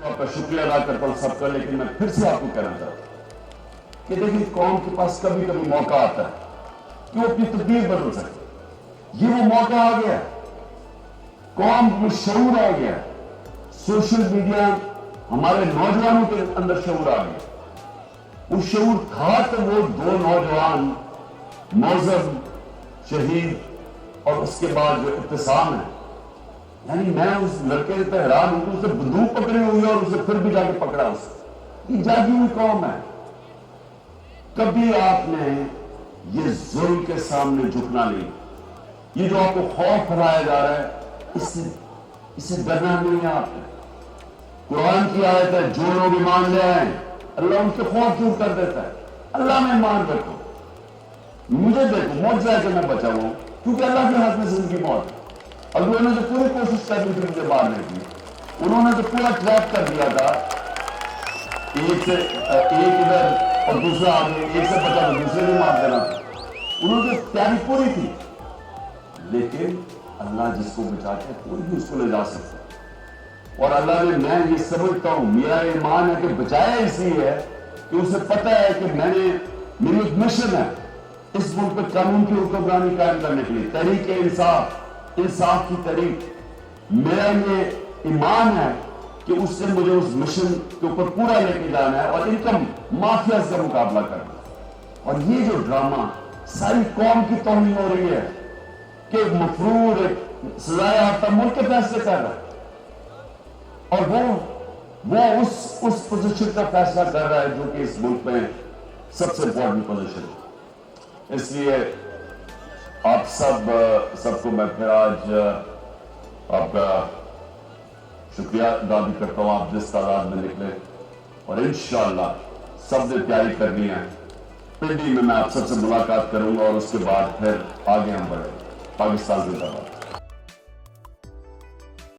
آپ کا شکریہ ادا کرتا ہوں سب کا، لیکن میں پھر سے آپ کو کہنا چاہتا ہوں کہ دیکھیں قوم کے پاس کبھی کبھی موقع آتا ہے کہ وہ اپنی تقدیر بدل سکتے، یہ وہ موقع آ گیا، قوم میں شعور آ گیا، سوشل میڈیا ہمارے نوجوانوں کے اندر شعور آ گیا، وہ شعور تھا تو وہ دو نوجوان معظم شہید اور اس کے بعد جو اختتام ہے، یعنی میں اس لڑکے سے حیران ہوں کہ اسے بندوق پکڑی ہوئی ہے اور اسے پھر بھی جا کے پکڑا اسے، یہ جاگی ہوئی قوم ہے۔ کبھی آپ نے یہ ظلم کے سامنے جھکنا نہیں، یہ جو آپ کو خوف پھیلایا جا رہا ہے اسے ڈرنا نہیں ہے آپ نے۔ قرآن کی آیت ہے جو لوگ ایمان لے آئیں اللہ ان کے خوف دور کر دیتا ہے۔ اللہ میں ایمان رکھو، مجھے دیکھو موت جائے کہ میں بچا ہوں، کیونکہ اللہ کے ہاتھ میں زندگی موت ہے۔ اور انہوں نے تو پوری کوشش کر دی تھی مجھے مارنے کی، انہوں نے تو پورا ٹریپ کر دیا تھا، ایک ادھر اور دوسرا آگے، ایک سے بچا تو دوسرے بھی مار دینا تھا، انہوں نے تیاری پوری تھی، لیکن اللہ جس کو بچاتا ہے کوئی بھی اس کو لے جا سکتا ہے۔ اور اللہ نے، میں یہ سمجھتا ہوں، میرا ایمان ہے کہ بچایا اس لیے ہے کہ اسے پتہ ہے کہ میری ایک مشن ہے اس ملک پہ قانون کی حکمرانی قائم کرنے کے لیے، تحریک انصاف کی تحریک۔ میرا یہ ایمان ہے کہ اس سے مجھے اس مشن کے اوپر پورا لے کے جانا ہے اور انکم مافیا سے مقابلہ کرنا ہے۔ اور یہ جو ڈرامہ ساری قوم کی توہین ہو رہی ہے کہ ایک مفرور، ایک سزا یافتہ ملک کے فیصلے کر رہا ہے اور وہ اس پوزیشن کا فیصلہ کر رہا ہے جو کہ اس ملک میں سب سے امپورٹنٹ پوزیشن ہے۔ اس لیے آپ سب کو میں پھر آج آپ کا شکریہ ادا بھی کرتا ہوں، آپ جس تعداد میں نکلے، اور انشاءاللہ سب نے تیاری کرنی ہے۔ پنڈی میں آپ سب سے ملاقات کروں گا اور اس کے بعد پھر آگے ہم بڑھیں۔ پاکستان زندہ باد۔